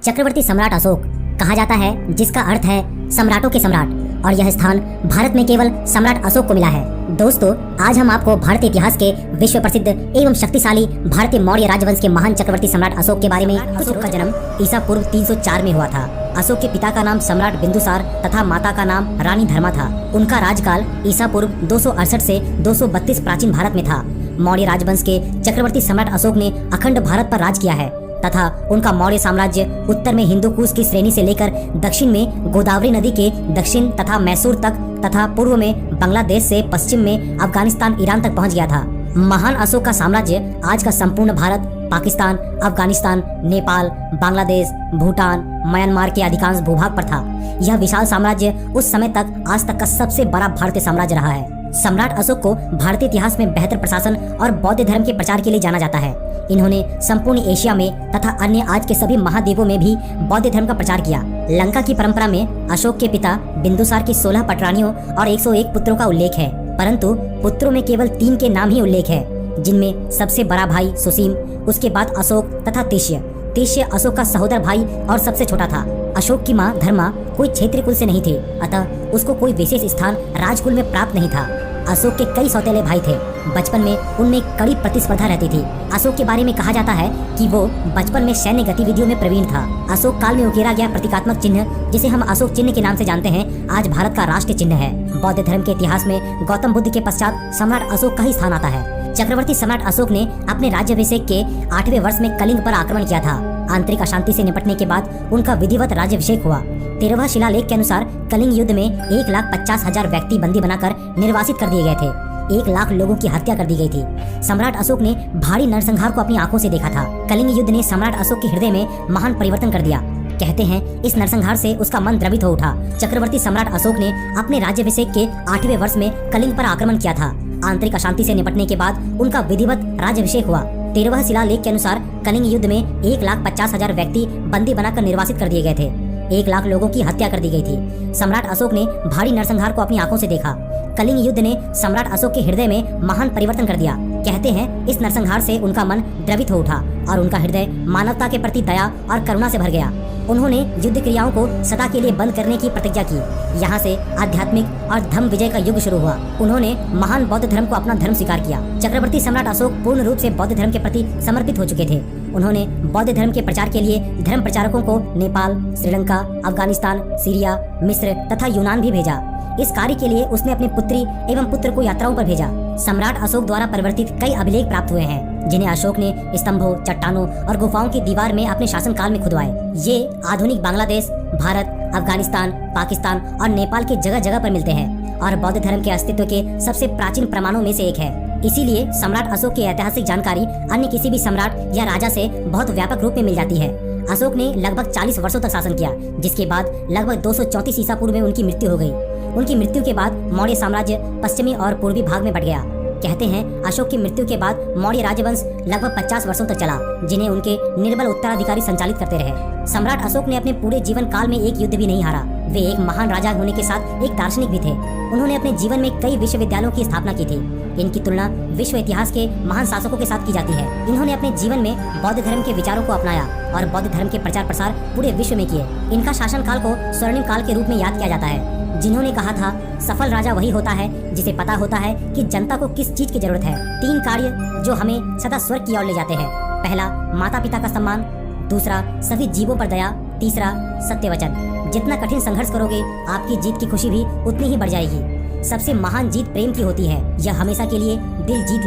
चक्रवर्ती सम्राट अशोक कहा जाता है, जिसका अर्थ है सम्राटों के सम्राट, और यह स्थान भारत में केवल सम्राट अशोक को मिला है। दोस्तों, आज हम आपको भारतीय इतिहास के विश्व प्रसिद्ध एवं शक्तिशाली भारतीय मौर्य राजवंश के महान चक्रवर्ती सम्राट अशोक के बारे में। अशोक का जन्म ईसा पूर्व 304 में हुआ था। अशोक के पिता का नाम सम्राट बिंदुसार तथा माता का नाम रानी धर्मा था। उनका राजकाल ईसा पूर्व 268 से 232 प्राचीन भारत में था। मौर्य राजवंश के चक्रवर्ती सम्राट अशोक ने अखंड भारत पर राज किया है तथा उनका मौर्य साम्राज्य उत्तर में हिंदू कुश की श्रेणी से लेकर दक्षिण में गोदावरी नदी के दक्षिण तथा मैसूर तक तथा पूर्व में बांग्लादेश से पश्चिम में अफगानिस्तान ईरान तक पहुंच गया था। महान अशोक का साम्राज्य आज का संपूर्ण भारत, पाकिस्तान, अफगानिस्तान, नेपाल, बांग्लादेश, भूटान, म्यांमार के अधिकांश भूभाग पर था। यह विशाल साम्राज्य उस समय तक आज तक का सबसे बड़ा भारतीय साम्राज्य रहा है। सम्राट अशोक को भारतीय इतिहास में बेहतर प्रशासन और बौद्ध धर्म के प्रचार के लिए जाना जाता है। इन्होंने संपूर्ण एशिया में तथा अन्य आज के सभी महाद्वीपों में भी बौद्ध धर्म का प्रचार किया। लंका की परंपरा में अशोक के पिता बिंदुसार की 16 पटरानियों और 101 पुत्रों का उल्लेख है, परंतु पुत्रों में केवल 3 के नाम ही उल्लेख है, जिनमें सबसे बड़ा भाई सुसीम, उसके बाद अशोक तथा तिष्य अशोक का सहोदर भाई और सबसे छोटा था। अशोक की मां धर्मा कोई क्षेत्रीय कुल से नहीं थी, अतः उसको कोई विशेष स्थान राजकुल में प्राप्त नहीं था। अशोक के कई सौतेले भाई थे। बचपन में उनमें कड़ी प्रतिस्पर्धा रहती थी। अशोक के बारे में कहा जाता है कि वो बचपन में सैन्य गतिविधियों में प्रवीण था। अशोक काल में उकेरा गया प्रतीकात्मक चिन्ह, जिसे हम अशोक चिन्ह के नाम से जानते हैं, आज भारत का राष्ट्रीय चिन्ह है। बौद्ध धर्म के इतिहास में गौतम बुद्ध के पश्चात सम्राट अशोक का ही स्थान आता है। चक्रवर्ती सम्राट अशोक ने अपने राज्याभिषेक के 8वें वर्ष में कलिंग पर आक्रमण किया था। आंतरिक अशांति से निपटने के बाद उनका विधिवत राज्याभिषेक हुआ। 13वां शिलालेख के अनुसार कलिंग युद्ध में 1,50,000 व्यक्ति बंदी बनाकर निर्वासित कर दिए गए थे। 1 लाख लोगों की हत्या कर दी गई थी। सम्राट अशोक ने भारी नरसंहार को अपनी आंखों से देखा था। कलिंग युद्ध ने सम्राट अशोक के हृदय में महान परिवर्तन कर दिया। कहते हैं इस नरसंहार से उसका मन द्रवित हो उठा। चक्रवर्ती सम्राट अशोक ने अपने राज्याभिषेक के 8वें वर्ष में कलिंग पर आक्रमण किया था। आंतरिक अशांति से निपटने के बाद उनका विधिवत राज्याभिषेक हुआ। 13वां शिलालेख के अनुसार कलिंग युद्ध में 1,50,000 व्यक्ति बंदी बनाकर निर्वासित कर दिए गए थे। 1 लाख लोगों की हत्या कर दी गई थी। सम्राट अशोक ने भारी नरसंहार को अपनी आंखों से देखा। कलिंग युद्ध ने सम्राट अशोक के हृदय में महान परिवर्तन कर दिया। कहते हैं इस नरसंहार से उनका मन द्रवित हो उठा और उनका हृदय मानवता के प्रति दया और करुणा से भर गया। उन्होंने युद्ध क्रियाओं को सदा के लिए बंद करने की प्रतिज्ञा की। यहाँ से आध्यात्मिक और धर्म विजय का युग शुरू हुआ। उन्होंने महान बौद्ध धर्म को अपना धर्म स्वीकार किया। चक्रवर्ती सम्राट अशोक पूर्ण रूप से बौद्ध धर्म के प्रति समर्पित हो चुके थे। उन्होंने बौद्ध धर्म के प्रचार के लिए धर्म प्रचारकों को नेपाल, श्रीलंका, अफगानिस्तान, सीरिया, मिस्र तथा यूनान भी भेजा। इस कार्य के लिए उसने अपनी पुत्री एवं पुत्र को यात्राओं पर भेजा। सम्राट अशोक द्वारा परिवर्तित कई अभिलेख प्राप्त हुए हैं, जिन्हें अशोक ने स्तंभों, चट्टानों और गुफाओं की दीवार में अपने शासनकाल में खुदवाए। ये आधुनिक बांग्लादेश, भारत, अफगानिस्तान, पाकिस्तान और नेपाल के जगह जगह पर मिलते हैं और बौद्ध धर्म के अस्तित्व के सबसे प्राचीन प्रमाणों में से एक है। इसीलिए सम्राट अशोक की ऐतिहासिक जानकारी अन्य किसी भी सम्राट या राजा से बहुत व्यापक रूप में मिल जाती है। अशोक ने लगभग 40 वर्षों तक शासन किया, जिसके बाद लगभग 234 ईसा पूर्व में उनकी मृत्यु हो गई। उनकी मृत्यु के बाद मौर्य साम्राज्य पश्चिमी और पूर्वी भाग में बढ़ गया। कहते हैं अशोक की मृत्यु के बाद मौर्य राजवंश लगभग 50 वर्षों तक चला, जिन्हें उनके निर्बल उत्तराधिकारी संचालित करते रहे। सम्राट अशोक ने अपने पूरे जीवन काल में एक युद्ध भी नहीं हारा। वे एक महान राजा होने के साथ एक दार्शनिक भी थे। उन्होंने अपने जीवन में कई विश्वविद्यालयों की स्थापना की थी। इनकी तुलना विश्व इतिहास के महान शासकों के साथ की जाती है। इन्होंने अपने जीवन में बौद्ध धर्म के विचारों को अपनाया और बौद्ध धर्म के प्रचार प्रसार पूरे विश्व में किए। इनका शासनकाल को स्वर्णिम काल के रूप में याद किया जाता है। जिन्होंने कहा था सफल राजा वही होता है जिसे पता होता है कि जनता को किस चीज की जरूरत है। 3 कार्य जो हमें सदा स्वर्ग की ओर ले जाते हैं। पहला, माता पिता का सम्मान। दूसरा, सभी जीवों पर दया। तीसरा, सत्य वचन। जितना कठिन संघर्ष करोगे, आपकी जीत की खुशी भी उतनी ही बढ़ जाएगी। सबसे महान जीत प्रेम की होती है। यह हमेशा के लिए दिल जीत